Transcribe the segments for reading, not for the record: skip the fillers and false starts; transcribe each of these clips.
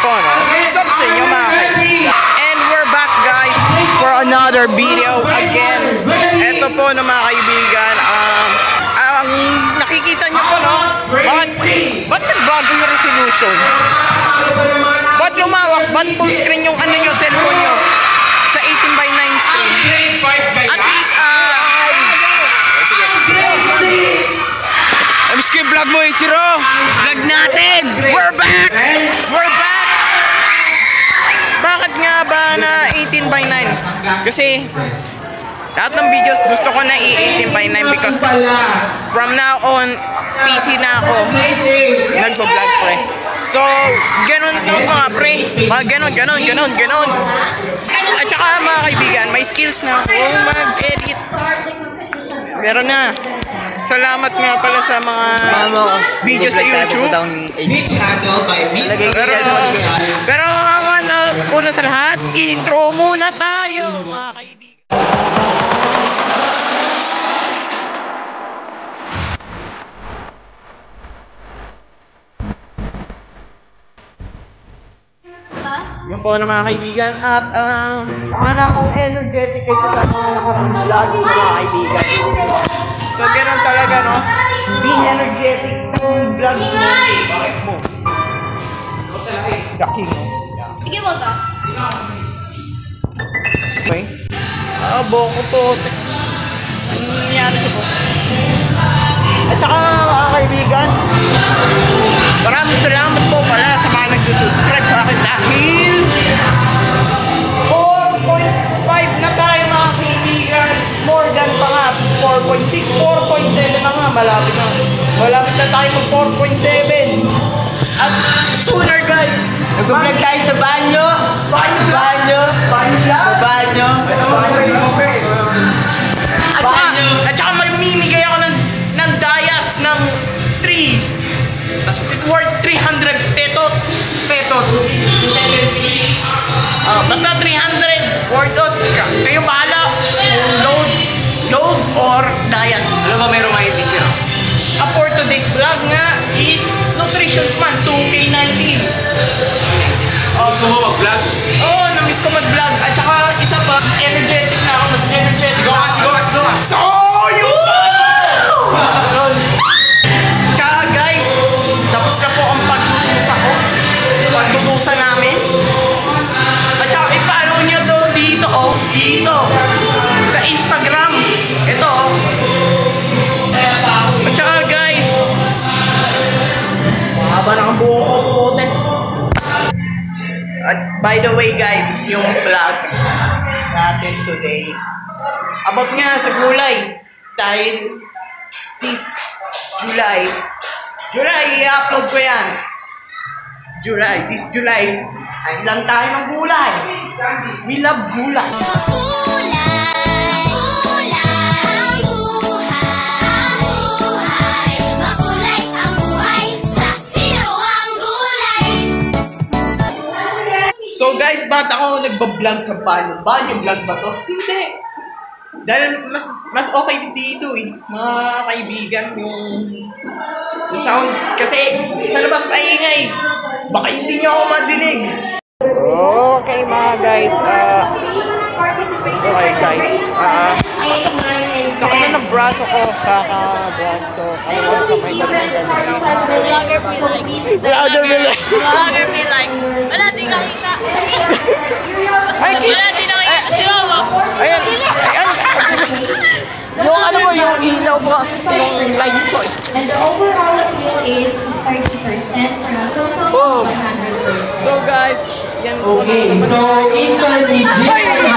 po, no? Sup sa inyo mga kaibigan. And we're back guys for another video again. Ito po no mga kaibigan, ang nakikita nyo po no, ba't nagbago yung resolution? Ba't lumawak? Ba't full screen yung ano nyo, cellphone nyo? Sa 18:9 screen. At least, Miss ko yung vlog mo, Ichiro! vlog natin! We're back! We're back! Bakit nga ba na 18:9? Kasi lahat ng videos gusto ko na i-18:9 because from now on, PC na ako. Nagpo-vlog pre. So, ganun to mga pre. Ganon. At saka mga kaibigan, may skills na ako mag-edit. Meron na. Salamat nga pala sa mga video sa YouTube. Pero una sa lahat, intro muna tayo mga kaibigan. Yun po na mga kaibigan at wala akong energetic kasi sa mga nakarang vlogs mga kaibigan. So ganun talaga no, being energetic ng vlogs mo. Bakit mo? Daking no? Sige mo to. Okay. Boko to. Ano nangyari sa boko? At saka mga kaibigan, maraming salamat po pala sa mga nagsusubscribe sa akin dahil 4.5 na tayo mga kaibigan. More than pa nga 4.6, 4.7 na nga, malapit na tayo mag 4.7. At sooner guys, Nag-vlog tayo sa banyo! At saka mamimigay ako ng dayas ng 3. Tapos worth 300 petot. 270. Basta 300 worth it. Kayo bahala kung load or dayas. Ano ba meron mga teacher? For today's vlog nga is Nutritions Man 2K19. Gusto mo mag-vlog? Oo, na-miss ko mag-vlog. At saka isa pa, energetic na ako. Mas energetic. Sigaw ka! So, yung tsaka guys, tapos na po ang pagtutusa namin. At saka i-follow nyo to dito sa Instagram. Ito At saka guys, mahaba na ang buho ko putin. At by the way guys, yung vlog natin today about nga sa gulay. Dahil this July i-upload ko yan. This July ay lang tayo ng gulay. We love gulay. So guys, bakit ako nagbablog sa banyo? Banyo vlog ba to? Hindi. Dahil mas okay dito mga kaibigan, yung sound. Kasi sa labas maingay. Baka hindi nyo ako madinig. Okay mga guys. So kaya nag-braso ko kaka-vlog. So kailangan kamay kasi Vlogger be like. Wala din nakita. Wala din nakita. Sino mo? Ayan. Yung ano mo, yung ilaw mo, yung line ko And the overall appeal is 30% from a total of 100%. So guys, yan. Okay, so ito na ni High School.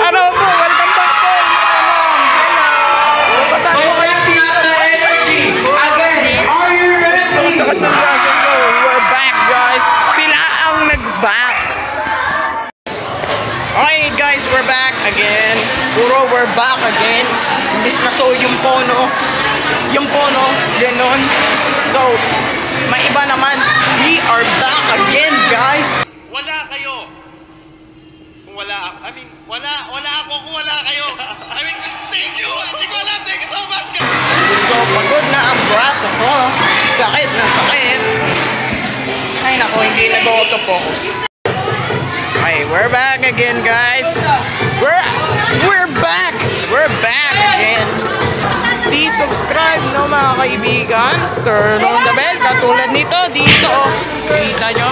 Ano po, welcome back po. Are you ready? We're back guys. Sila ang nag-back. Okay guys, we're back again. Puro we're back again. Imbis na so yung pono, ganon. So, may iba naman. We are back again guys. Wala kayo. Wala ako kung wala kayo. I mean, thank you. Hindi ko alam. Thank you so hindi nag-autofocus. Okay, we're back again, guys. We're back! We're back again. Please subscribe, no, mga kaibigan. Turn on the bell, katulad nito, dito. Kita nyo?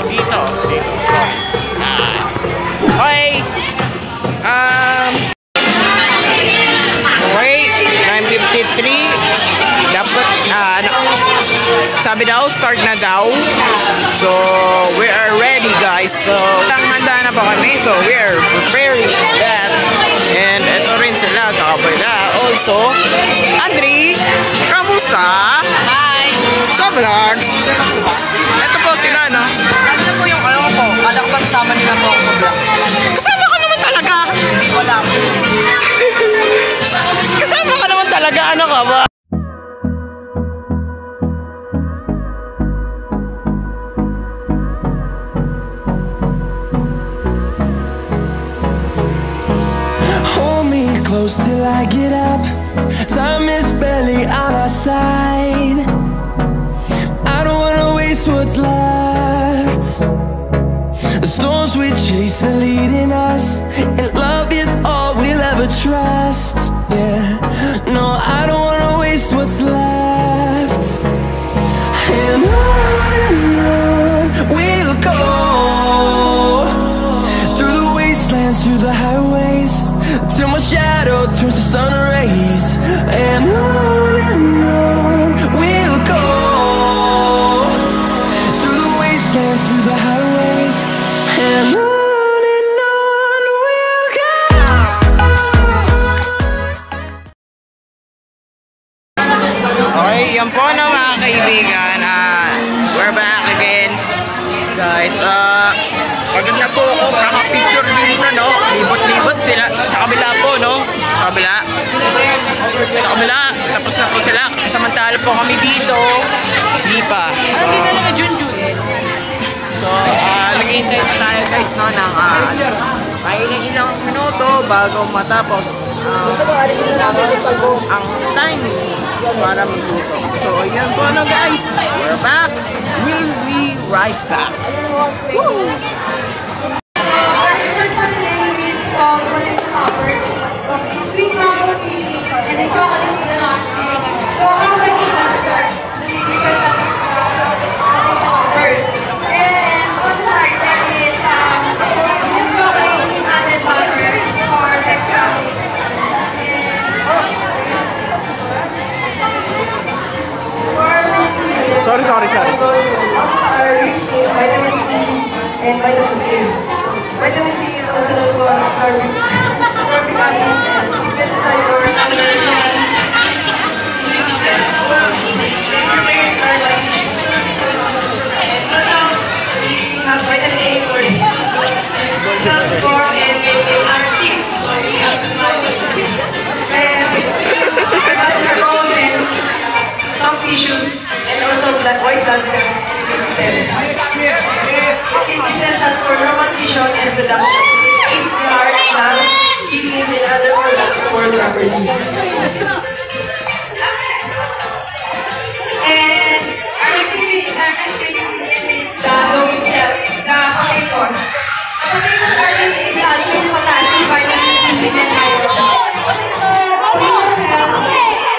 Dito. Okay. Wait, 9:53. Dapat, sabi daw, start na daw. So, we are ready, guys. So, handa na pa kami. So, we are preparing for that. And ito rin sila sa kabila. Also, Andri, kamusta? Hi! Sa vlogs. Ito po sila, no? Ano po yung ano ko? Kada ko bang kasama nila po ako sa vlog? Kasama ka naman talaga. Wala po. Kasama ka naman talaga. Ano ka ba? Close till I get up. Time is barely on our side. I don't wanna waste what's left. The storms we chase are leading us, and love is all we'll ever trust. Yeah, no, I don't wanna waste what's left. And on we'll go, through the wastelands, through the highways, till my shadow turns to sun rays. And on we'll go, through the wastelands, through the highways. And on we'll go. Okay, yan po na, mga kaibigan. We're back again, guys. Pagod na po ako, kaka-picture din na, no? Libot-libot sila sa kabila po, no? Sa kabila. Tapos na po sila. Samantala po kami dito. Di pa. So, nag-iintay na tayo, guys, no? Ng ilang minuto bago matapos ang timing para minuto. So, yan po, no, guys. We're back. We'll be right back. Woo! Sweet mango and the chocolate ganache. So, ang makikita na dessert that is first. And on the side, there is chocolate added butter for texture. Sorry. Are rich in vitamin C and vitamin A. Vitamin C is also known for ascorbic acid and is necessary for have vitamin A for this. Cells form and maintain our teeth. And provide the role in some tissues and also white blood cells in the immune system. It is essential for normal vision and production. It aids the heart, lungs, kidneys, and other organs to work properly. And our next ingredient is the low cell, the potato. The potatoes are rich in calcium, potassium, vitamin C, and iron. Potatoes help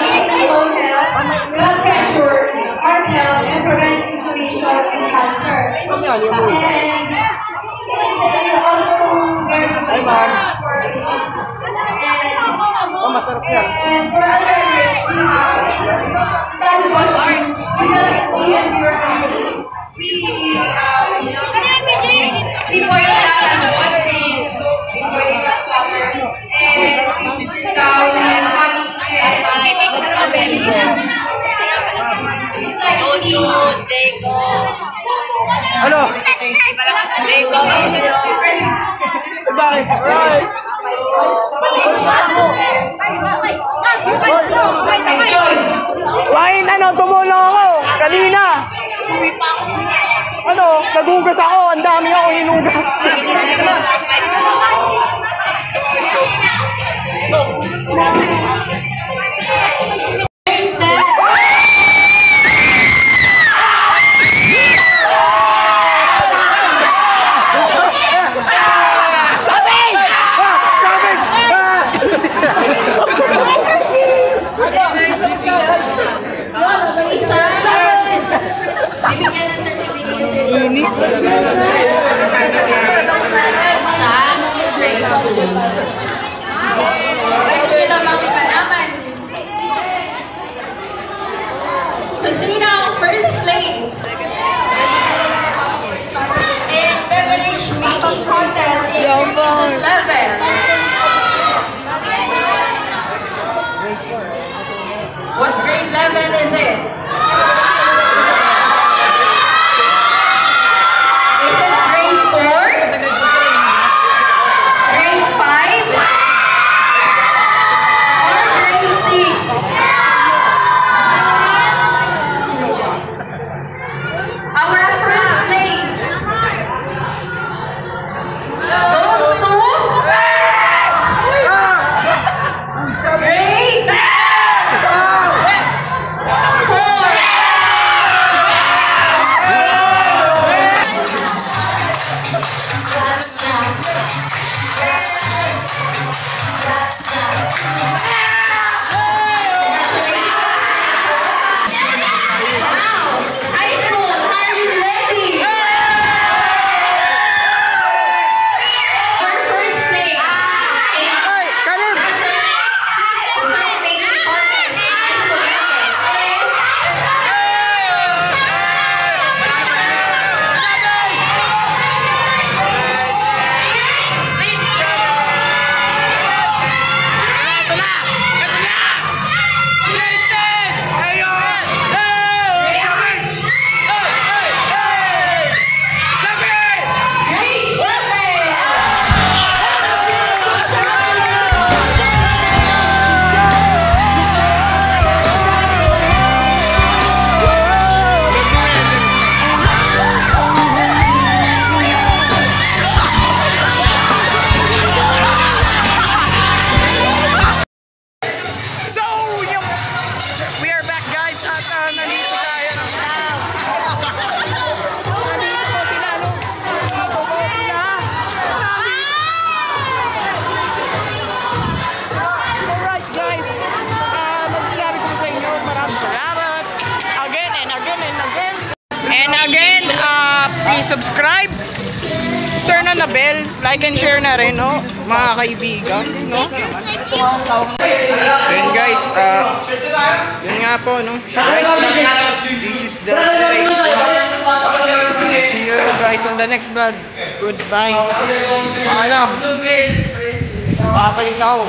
maintain bone health, blood pressure, heart health, and prevents inflammation and cancer. And it is also very good for and for other beverages, we have that was vitamin C and pure family. We boil that and wash it. We boil that water and we sit down and have Ano? Bakit? Alright. Wine, tumulong ako. Kanina. Nagugas ako. Ang dami ako hinugas. Kusina, first place. And beverage making contest in recent level. What grade level is it? Is it grade 4? Grade 5? Or grade 6? Our first place goes to grade 4. High school, are you ready? Our first place grade 7. So, we are back guys at nandito tayo. Nandito po sila, no? Nandito po sila. Alright guys, magsasabi ko sa inyo, maraming salamat. Again and again and again. And again, please subscribe. Turn on the bell, like and share na rin, no? Mga kaibigan, no? Then guys, yun nga po, no? Guys, this is the today's vlog. See you guys on the next vlog. Goodbye. Paalam. Papalit ako.